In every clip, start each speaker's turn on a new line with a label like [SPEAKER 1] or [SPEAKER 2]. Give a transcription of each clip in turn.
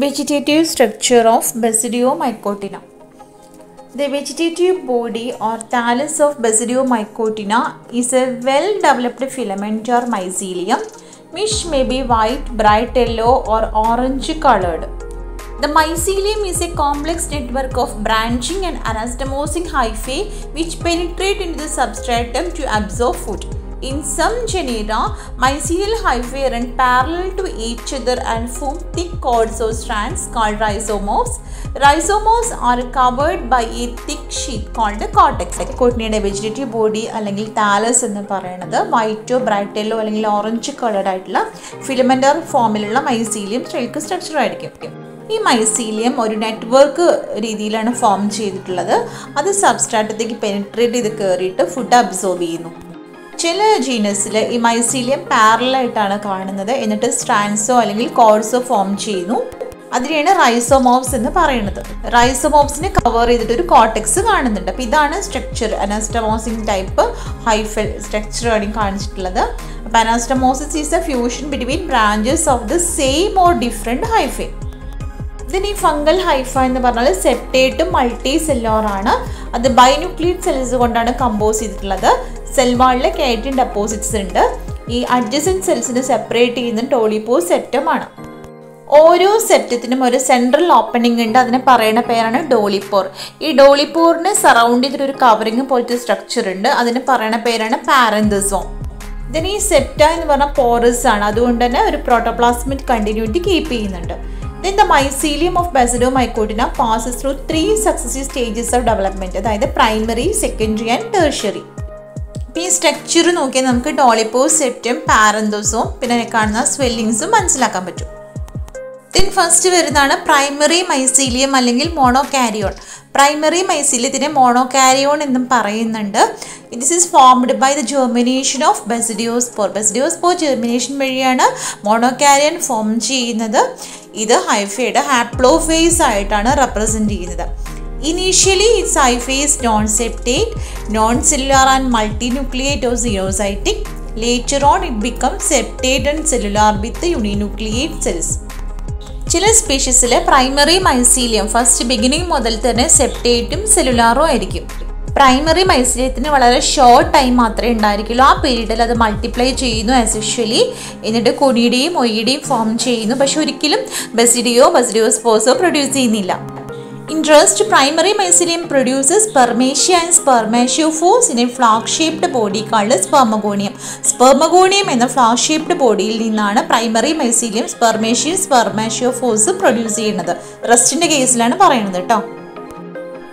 [SPEAKER 1] Vegetative structure of Basidiomycotina. The vegetative body or thallus of Basidiomycotina is a well-developed filament or mycelium which may be white, bright yellow or orange colored. The mycelium is a complex network of branching and anastomosing hyphae which penetrate into the substratum to absorb food. In some genera, mycelial hyphae run parallel to each other and form thick cords or strands called rhizomorphs. Rhizomorphs are covered by a thick sheath called the cortex. Mycotinയുടെ vegetative body അല്ലെങ്കിൽ thallus എന്ന് പറയുന്നത് വൈറ്റോ bright yellow അല്ലെങ്കിൽ orange coloured ആയിട്ടുള്ള ഫിലമെന്റർ ഫോമിലുള്ള mycelium ഷെൽക്ക് structure ആയിരിക്കും. ഈ മൈസീലിയം ഒരു നെറ്റ്വർക്ക് രീതിയിലാണ് ഫോം ചെയ്തിട്ടുള്ളത്. അത് സബ്സ്ട്രാറ്റത്തേക്ക് പെനിട്രേറ്റ് ചെയ്ത് കയറിയിട്ട് ഫുഡ് അബ്സോർബ് ചെയ്യുന്നു. ചില ജീനസിൽ ഈ മൈസീലിയം പാരലായിട്ടാണ് കാണുന്നത്, എന്നിട്ട് സ്ട്രാൻഡ്സോ അല്ലെങ്കിൽ കോഡ്സോ ഫോം ചെയ്യുന്നു. അതിനെയാണ് റൈസോമോർഫ്സ് എന്ന് പറയുന്നത്. റൈസോമോർഫ്സിനെ കവർ ചെയ്തിട്ട് ഒരു കോർട്ടെക്സ് കാണുന്നുണ്ട്. അപ്പോൾ ഇതാണ് structure. Anastomosing type hyphal structure ആണ് കാണിച്ചിട്ടുള്ളത്. അപ്പോൾ anastomosis is a fusion between branches of the same or different hyphae. ഇതിന് ഈ ഫംഗൽ ഹൈഫ എന്ന് പറഞ്ഞാൽ സെപ്റ്റേറ്റും മൾട്ടി സെല്ലുലാറാണ്. അത് ബൈന്യൂക്ലിയേറ്റ് സെൽസ് കൊണ്ടാണ് കമ്പോസ് ചെയ്തിട്ടുള്ളത്. സെൽ വാളിലെ കെരാറ്റിൻ ഡെപ്പോസിറ്റ്സ് ഉണ്ട്. ഈ അഡ്ജസൻറ്റ് സെൽസിനെ സെപ്പറേറ്റ് ചെയ്യുന്ന ടോളിപോർ സെപ്റ്റമാണ്. ഓരോ സെപ്റ്റത്തിനും ഒരു സെൻട്രൽ ഓപ്പണിംഗ് ഉണ്ട്. അതിനെ പറയുന്ന പേരാണ് ഡോളിപോർ. ഈ ഡോളിപോറിനെ സറൗണ്ട് ചെയ്തിട്ടൊരു കവറിങ് പോലത്തെ സ്ട്രക്ചർ ഉണ്ട്. അതിന് പറയുന്ന പേരാണ് പാരന്തസോം. ഇതിന് ഈ സെപ്റ്റ എന്ന് പറഞ്ഞാൽ പോറസ് ആണ്. അതുകൊണ്ട് തന്നെ ഒരു പ്രോട്ടോപ്ലാസ്മിക് കണ്ടിന്യൂറ്റി കീപ്പ് ചെയ്യുന്നുണ്ട്. Then the mycelium of Basidiomycotina passes through 3 successive stages of development. അതായത് പ്രൈമറി, സെക്കൻഡറി ആൻഡ് ടെർഷ്യറി. ഇപ്പോൾ ഈ സ്ട്രക്ചർ നോക്കിയാൽ നമുക്ക് ഡോളിപോർ, സെപ്റ്റം, പാരന്തോസോം പിന്നെ കാണുന്ന സ്വെല്ലിങ്സും മനസ്സിലാക്കാൻ പറ്റും. ദെൻ ഫസ്റ്റ് വരുന്നതാണ് പ്രൈമറി മൈസീലിയം അല്ലെങ്കിൽ മോണോകാരിയോൺ. പ്രൈമറി മൈസീലിയത്തിനെ മോണോകാരിയോൺ എന്നും പറയുന്നുണ്ട്. This is formed by the germination of basidiospore. Basidiospore germination വഴിയാണ് മോണോകാരിയോൺ ഫോം ചെയ്യുന്നത്. ഇത് ഹൈഫയുടെ ഹാപ്ലോഫേസ് ആയിട്ടാണ് റെപ്രസെൻറ്റ് ചെയ്യുന്നത്. Initially it's hyphae's non septate, non cellular and multinucleate or coenocytic. Later on it become septate and cellular with uninucleate cells. ചില സ്പീഷീസിൽ primary mycelium first beginning മുതൽ തന്നെ സെപ്റ്റേറ്റും സെല്ലുലാറും ആയിരിക്കും. പ്രൈമറി മൈസീലിയത്തിന് വളരെ ഷോർട്ട് ടൈം മാത്രമേ ഉണ്ടായിരിക്കുള്ളൂ. ആ പീരീഡിൽ അത് മൾട്ടിപ്ലൈ ചെയ്യുന്നു ആസ് യൂഷ്വലി. എന്നിട്ട് കൊടിയുടെയും ഒയ്യുടെയും ഫോം ചെയ്യുന്നു. പക്ഷെ ഒരിക്കലും ബസിഡിയോസ്പോർസോ പ്രൊഡ്യൂസ് ചെയ്യുന്നില്ല. Interest primary mycelium produces spermatia and spermatiophores in a flock-shaped body called spermagonium. Spermagonium എന്ന flock-shaped ബോഡിയിൽ നിന്നാണ് primary mycelium spermatium spermatiophores produce ചെയ്യുന്നത്. റെസ്റ്റിൻ്റെ കേസിലാണ് പറയുന്നത് കേട്ടോ.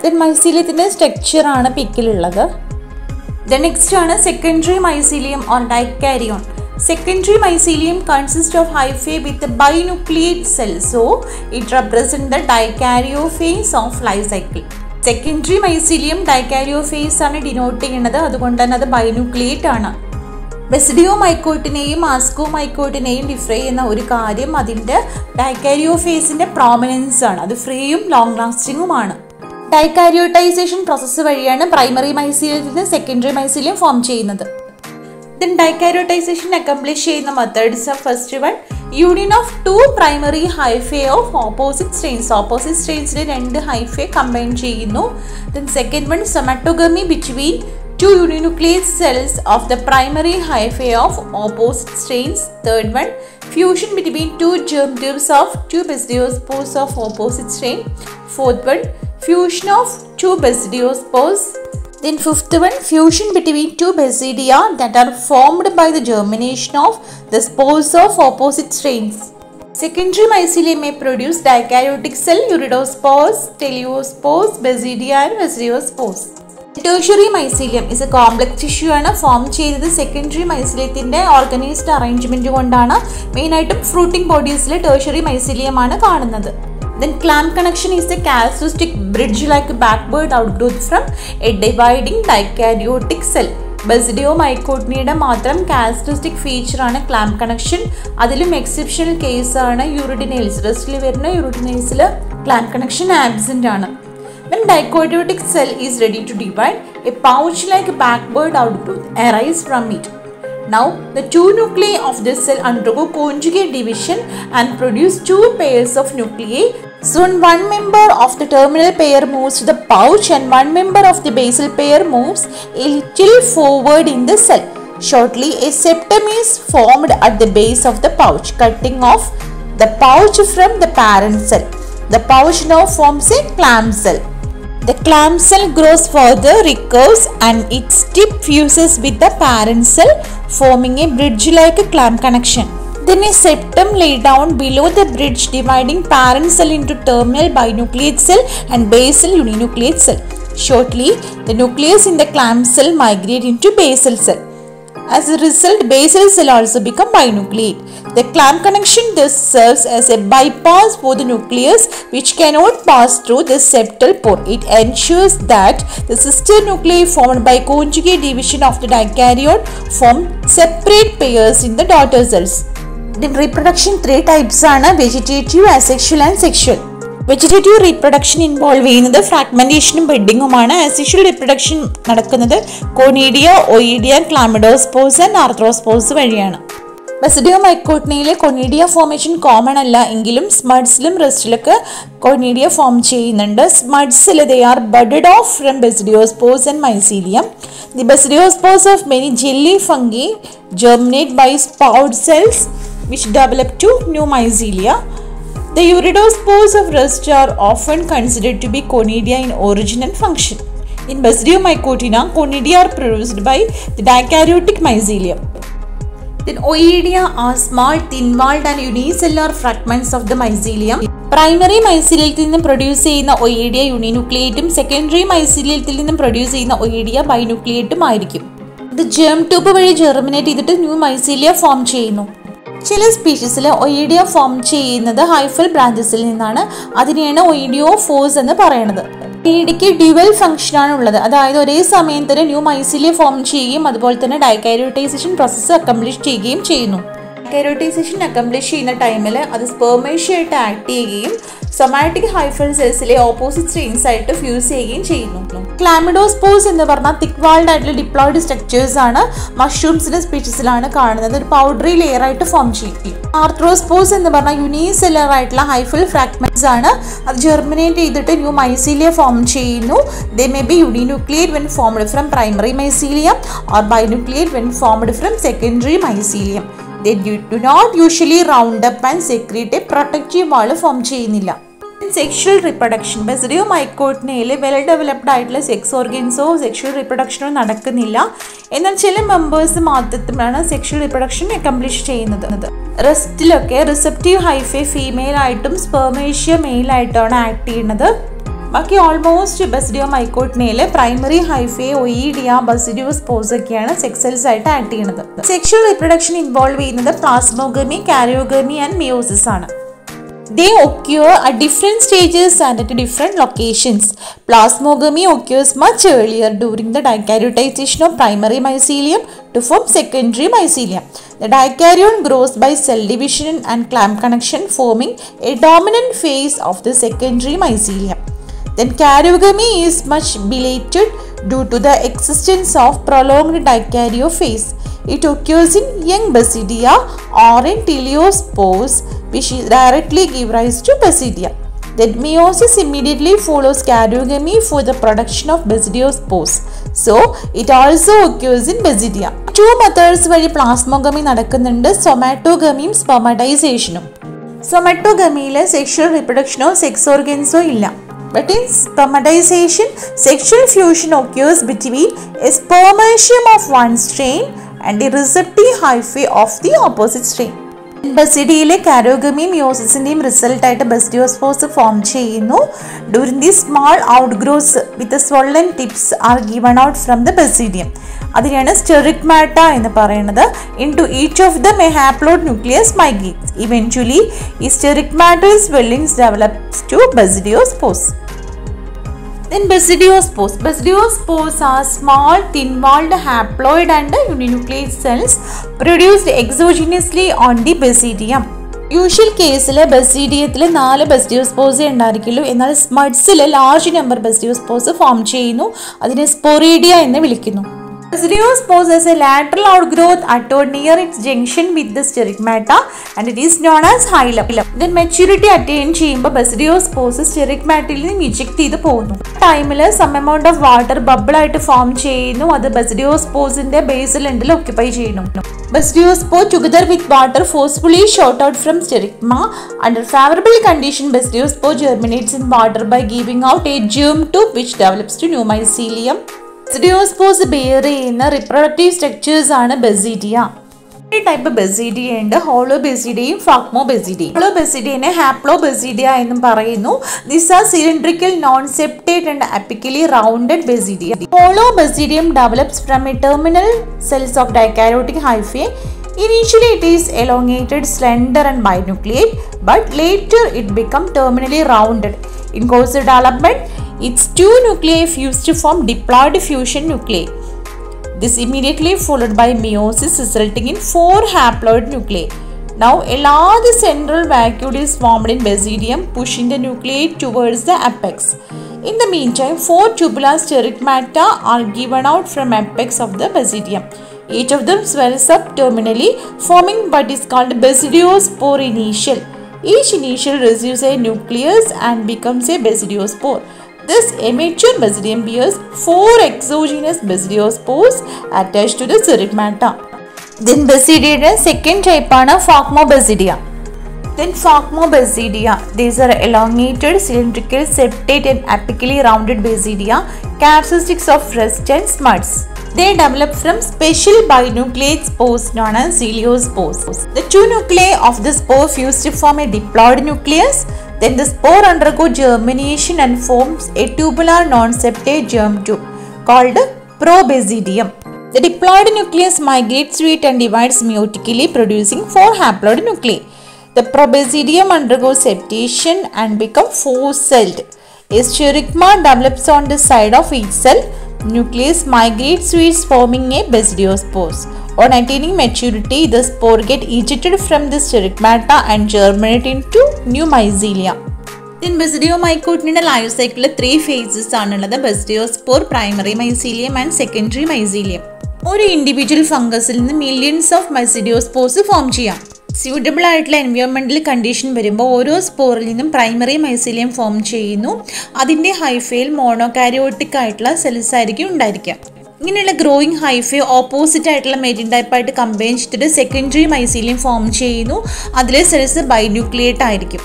[SPEAKER 1] ദെൻ മൈസീലിയത്തിൻ്റെ സ്ട്രക്ചറാണ് പിക്കിലുള്ളത്. ദെൻ നെക്സ്റ്റ് ആണ് secondary mycelium or dikaryon. Secondary mycelium consists of hyphae with a binucleate cell, so it represents the dikaryophase of life cycle. Secondary mycelium dikaryophase ആണ് ഡിനോട്ട് ചെയ്യുന്നത്. അതുകൊണ്ട് തന്നെ അത് ബൈനുക്ലിയേറ്റ് ആണ്. ബസിഡിയോമൈക്കോട്ടിനെയും ആസ്കോമൈക്കോട്ടിനെയും ഡിഫർ ചെയ്യുന്ന ഒരു കാര്യം അതിൻ്റെ ഡൈക്കാരിയോഫേസിൻ്റെ പ്രോമിനൻസ് ആണ്. അത് ഫ്രീയും ലോങ് ലാസ്റ്റിങ്ങുമാണ്. ഡൈക്കാരിയോട്ടൈസേഷൻ പ്രോസസ്സ് വഴിയാണ് പ്രൈമറി മൈസീലിയത്തിന് സെക്കൻഡറി മൈസീലിയം ഫോം ചെയ്യുന്നത്. Then dikaryoticization accomplish ചെയ്യുന്ന methods are first one union of two primary hyphae of opposite strains. Opposite strains ലെ രണ്ട് hyphae combine ചെയ്യുന്നു. Then second one somatogamy between two uninucleate cells of the primary hyphae of opposite strains. Third one fusion between two germ tubes of two basidiospores of opposite strain. Fourth one fusion of two basidiospores. Then fifth one fusion between two basidia that are formed by the germination of the spores of opposite strains. Secondary mycelium may produce dikaryotic cell, uridospores, teleospores, basidia and basidiospores. Tertiary mycelium is a complex tissue ആണ് form ചെയ്തത് secondary മൈസീലിയത്തിൻ്റെ organised arrangement കൊണ്ടാണ്. മെയിനായിട്ടും fruiting ബോഡീസിൽ tertiary mycelium ആണ് കാണുന്നത്. Then clamp connection is a characteristic bridge-like backward outgrowth from a dividing dikaryotic cell. ബസിഡിയോമൈക്കോട്ടിനിയുടെ മാത്രം characteristic feature ആണ് clamp connection. അതിലും exceptional case ആണ് യൂറിഡിനൈൽസ്. റെസ്റ്റിൽ വരുന്ന യൂറിഡിനൈൽസിൽ clamp connection absent ആണ്. When dikaryotic cell is ready to divide, a pouch-like backward outgrowth arises from it. Now, the two nuclei of this cell undergo conjugate division and produce two pairs of nuclei. Soon, one member of the terminal pair moves to the pouch and one member of the basal pair moves a little forward in the cell. Shortly, a septum is formed at the base of the pouch, cutting off the pouch from the parent cell. The pouch now forms a clam cell. The clam cell grows further, recurves, and its tip fuses with the parent cell, forming a bridge-like clam connection. Then a septum lay down below the bridge, dividing parent cell into terminal binucleate cell and basal uninucleate cell. Shortly, the nucleus in the clam cell migrate into basal cell. As a result, basal cell also become binucleate. The clam connection thus serves as a bypass for the nucleus which cannot pass through the septal pore. It ensures that the sister nuclei formed by conjugate division of the dikaryon form separate pairs in the daughter cells. In reproduction, three types are vegetative, asexual and sexual. Vegetative reproduction involve ചെയ്യുന്നത് ഫ്രാഗ്മെന്റേഷനും ബെഡിങ്ങുമാണ്. Asexual reproduction നടക്കുന്നത് conidia, ഒയിഡിയ, ക്ലാമിഡോസ്പോസ് and ആർത്രോസ്പോസ് വഴിയാണ്. ബസിഡിയോമൈക്കോട്ടിനയിലെ conidia formation common അല്ല എങ്കിലും സ്മഡ്സിലും റെസ്റ്റിലൊക്കെ conidia form ചെയ്യുന്നുണ്ട്. സ്മഡ്സിൽ they are budded off from basidiospores and mycelium. The basidiospores of many jelly fungi germinate by sprout cells which develop to new mycelia. The uridospores of rust are often considered to be conidia in origin and function. In Basidiomycotina, conidia are produced by the dikaryotic mycelium. Then oidia are small, thin-walled and unicellular fragments of the mycelium. Primary mycelium നിന്ന് produce ചെയ്യുന്ന ഒയിഡിയ യൂണിനുക്ലിയേറ്റും secondary mycelium നിന്ന് produce ചെയ്യുന്ന ഒയിഡിയ ബൈനുക്ലിയേറ്റും ആയിരിക്കും. ഇത് germ tube വഴി germinate ചെയ്തിട്ട് new mycelia form ചെയ്യുന്നു. ചില സ്പീഷീസിൽ ഒയിഡിയ ഫോം ചെയ്യുന്നത് ഹൈഫൽ ബ്രാഞ്ചസിൽ നിന്നാണ്. അതിനെയാണ് ഒയിഡിയോഫോഴ്സ് എന്ന് പറയുന്നത്. ഒയിഡിയയ്ക്ക് ഡ്യുവൽ ഫംഗ്ഷൻ ആണ് ഉള്ളത്. അതായത് ഒരേ സമയം തന്നെ ന്യൂ മൈസീലിയ ഫോം ചെയ്യുകയും അതുപോലെ തന്നെ ഡൈകാരിയോട്ടൈസേഷൻ പ്രോസസ്സ് അക്കംപ്ലിഷ് ചെയ്യുകയും ചെയ്യുന്നു. ഡൈകാരിയോട്ടൈസേഷൻ അക്കംപ്ലിഷ് ചെയ്യുന്ന ടൈമിൽ അത് സ്പെർമേഷ്യ ആയിട്ട് ആക്ട് ചെയ്യുകയും സൊമാറ്റിക് ഹൈഫൽ സെൽസിലെ ഓപ്പോസിറ്റ് സ്ട്രെയിൻസ് ആയിട്ട് ഫ്യൂസ് ചെയ്യുകയും ചെയ്യുന്നു. ക്ലാമിഡോസ്പോസ് എന്ന് പറഞ്ഞാൽ തിക് വാൾഡ് ആയിട്ടുള്ള ഡിപ്ലോയിഡ് സ്ട്രക്ചേഴ്സ് ആണ് മഷ്റൂംസിന്റെ സ്പീഷീസിലാണ് കാണുന്നത്. ഒരു പൗഡറി ലെയർ ആയിട്ട് ഫോം ചെയ്യും. ആർത്രോസ്പോസ് എന്ന് പറഞ്ഞാൽ യൂണിസെല്ലുലർ ആയിട്ടുള്ള ഹൈഫൽ ഫ്രാഗ്മെന്റ്സ് ആണ്. അത് ജെർമിനേറ്റ് ചെയ്തിട്ട് ന്യൂ മൈസീലിയ ഫോം ചെയ്യുന്നു. They may be uninucleate when formed from primary mycelium or binucleate when formed from secondary mycelium. They do not usually round up and secrete a protective wall form ചെയ്യുന്നില്ല. Sexual reproduction ബസിഡിയോമൈക്കോട്ടിനയിൽ well developed ആയിട്ടുള്ള sex ഓർഗൻസോ sexual റീപ്രൊഡക്ഷനോ നടക്കുന്നില്ല. എന്നാൽ ചില members മാത്രമാണ് sexual reproduction accomplish ചെയ്യുന്നത്. റെസ്റ്റിലൊക്കെ receptive hyphae female ആയിട്ടും സ്പെർമേഷ്യ mail ആയിട്ടാണ് act ചെയ്യുന്നത്. ബാക്കി ഓൾമോസ്റ്റ് ബസിഡിയോമൈക്കോട്ടിനയിൽ പ്രൈമറി ഹൈഫേ, ഒയിഡിയ, ബസിഡിയോസ്പോസ് ഒക്കെയാണ് സെക്സ് സെൽസ് ആയിട്ട് ആക്ട് ചെയ്യുന്നത്. സെക്ഷൽ റീപ്രൊഡക്ഷൻ ഇൻവോൾവ് ചെയ്യുന്നത് പ്ലാസ്മോഗമി, കാരിയോഗമി ആൻഡ് മിയോസിസ് ആണ്. They occur at different stages and at different locations. Plasmogamy occurs much earlier during the dikaryoticization of primary mycelium to form secondary mycelium. The dikaryon grows by cell division and clamp connection, forming a dominant phase of the secondary mycelium. Then karyogamy is much belated due to the existence of prolonged dikaryophase. It occurs in young basidia or in teleospores, which directly give rise to basidia. Then meiosis immediately follows karyogamy for the production of basidiospores. So, it also occurs in basidia. Two methods വഴി plasmogamy നടക്കുന്നുണ്ട്. സൊമാറ്റോഗമിയും സ്പെർമറ്റൈസേഷനും. സൊമാറ്റോഗമിയിൽ sexual റീപ്രൊഡക്ഷനോ sex ഓർഗൻസോ ഇല്ല. But in spermatization, sexual fusion occurs between a spermatium of one strain and a receptive hyphae of the opposite strain. ബസിഡിയയിലെ karyogamy മിയോസിസിന്റെയും result ആയിട്ട് basidiospores form ചെയ്യുന്നു. During the small outgrowths with swollen tips are given out from the basidium. അതിനെയാണ് sterigmata എന്ന് പറയുന്നത്. Into each of them a haploid nucleus migrates. Eventually ഈ sterigmatal swellings develops to basidiospores. Then basidiospores. Basidiospores are small, thin-walled, haploid and uninucleate cells produced exogenously on the basidium. Usual കേസിൽ ബസിഡിയത്തിൽ 4 ബസിഡിയോസ്പോർസ് ഉണ്ടായിരിക്കുള്ളൂ. എന്നാൽ സ്മഡ്സിൽ large number ബസിഡിയോസ്പോർസ് form ചെയ്യുന്നു. അതിനെ സ്പൊറീഡിയ എന്ന് വിളിക്കുന്നു. Basidiospore has a lateral outgrowth attached near its junction with the sterigmata and it is known as hilum. Then maturity attain ചെയ്യുമ്പോൾ Basidiospores sterigmataയിൽ നിന്ന് eject ചെയ്ത് പോകുന്നു. ടൈമിൽ some amount of water bubble ആയിട്ട് ഫോം ചെയ്യുന്നു. അത് Basidiosporesന്റെ basal endൽ occupy ചെയ്യുന്നു. Basidiospore together with water forcefully shot out from sterigma. Under favorable condition, Basidiospore germinates in water by giving out a germ tube which develops to new mycelium. Basidiospores bear ചെയ്യുന്ന reproductive structures ആണ് Basidia. Type ബെസിഡിയ ഉണ്ട്, ഹോളോബെസിഡിയയും ഫാക്മോബെസിഡിയയും. ഹോളോബെസിഡിയനെ ഹാപ്ലോബെസിഡിയ എന്നും പറയുന്നു. These are cylindrical, non-septate and apically rounded basidia. Holobasidium develops from a terminal cells of dikaryotic hyphae. Initially it is elongated, slender and binucleate, but later it becomes terminally rounded. In course of development, its two nuclei fuse to form diploid fusion nuclei. This immediately followed by meiosis resulting in 4 haploid nuclei. Now a large central vacuole is formed in basidium, pushing the nuclei towards the apex. In the meantime, 4 tubular sterigmata are given out from apex of the basidium. Each of them swells up terminally, forming what is called basidiospore initial. Each initial receives a nucleus and becomes a basidiospore. This immature basidium bears 4 exogenous basidiospores attached to the sterigmata. Then Basidia's second type is Phacmobasidia. Then Phacmobasidia, these are elongated, cylindrical, septate and apically rounded basidia, characteristics of rust and smuts. They develop from special binucleate spores known as celiospores. The two nuclei of the spore fuse to form a diploid nucleus. Then the spore undergo germination and forms a tubular non-septate germ tube called probasidium. The diploid nucleus migrates to it and divides meiotically, producing 4 haploid nuclei. The probasidium undergoes septation and becomes 4-celled. A sterigma develops on the side of each cell. Nucleus migrates to it, forming a basidiospores. On attaining maturity, the spore gets ejected from the sterigmata and germinate into new mycelia. In Basidiomycotina life cycle, 3 phases are Basidiospore, primary mycelium and secondary mycelium. ഒരു individual ഫംഗസിൽ നിന്ന് millions of ബസിഡിയോസ്പോർസ് form ചെയ്യാം. Suitable ആയിട്ടുള്ള environmental condition വരുമ്പോൾ ഓരോ സ്പോറിൽ നിന്നും primary mycelium form ചെയ്യുന്നു. അതിൻ്റെ ഹൈഫയിൽ മോണോകാരിയോട്ടിക് ആയിട്ടുള്ള സെൽസ് ആയിരിക്കും ഉണ്ടായിരിക്കുക. ഇങ്ങനെയുള്ള ഗ്രോയിങ് ഹൈഫേ ഓപ്പോസിറ്റ് ആയിട്ടുള്ള മെരിൻ ടൈപ്പായിട്ട് കമ്പൈൻ ചെയ്തിട്ട് സെക്കൻഡറി മൈസീലിയം ഫോം ചെയ്യുന്നു. അതിലെ സെൽസ് ബൈന്യൂക്ലിയേറ്റ് ആയിരിക്കും.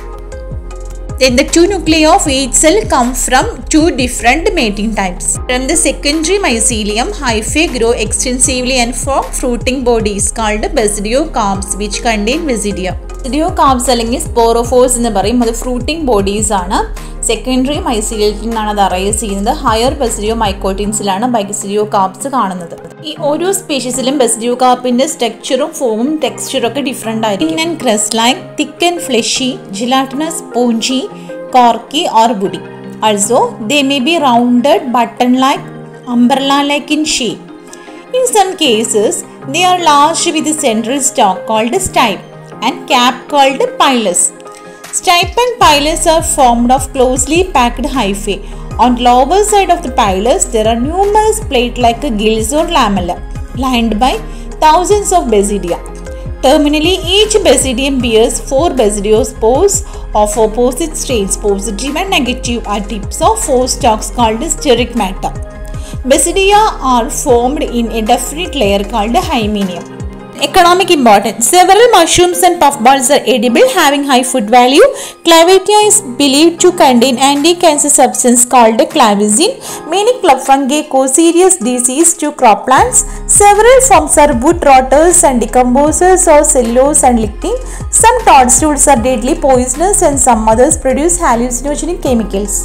[SPEAKER 1] Then the two nuclei of each cell come from 2 different mating types. From the secondary mycelium, hyphae grow extensively and form fruiting bodies called basidiocarps which contain basidia. Basidiocarps അല്ലെങ്കിൽ sporophores എന്ന് പറയും. അത് fruiting bodies ആണ്. Secondary മൈസീലിയത്തിനാണ് അത് arise ചെയ്യുന്നത്. Higher ബസിഡിയോമൈക്കോട്ടിൻസിലാണ് ബസിഡിയോകാർപ്സ് കാണുന്നത്. ഈ ഓരോ സ്പീഷീസിലും ബസിഡിയോകാർപ്പിന്റെ സ്ട്രക്ചറും ഫോമും ടെക്സ്ചറും ഒക്കെ ഡിഫറെൻ്റ് ആയിരിക്കും. And crust like, thick and fleshy, gelatinous, spongy, corky or woody. Also, they may be rounded, button-like, umbrella-like in shape. In some cases, they are large with a central stalk called stipe and cap called pilus. Stipe and pilus are formed of closely packed hyphae. On the lower side of the pilus, there are numerous plate-like gills or lamella, lined by thousands of basidia. Terminally, each basidium bears 4 basidiospores of opposite strains, positive and negative, at tips of 4 stalks called sterigmata. Basidia are formed in a definite layer called hymenium. Economic importance. Several mushrooms and puffballs are edible, having high food value. Clavatia is believed to contain anti-cancer substance called clavizin. Many club fungi cause serious disease to crop plants. Several forms are wood rotters and decomposers or cellulose and lignin. Some toadstools are deadly poisonous and some others produce hallucinogenic chemicals.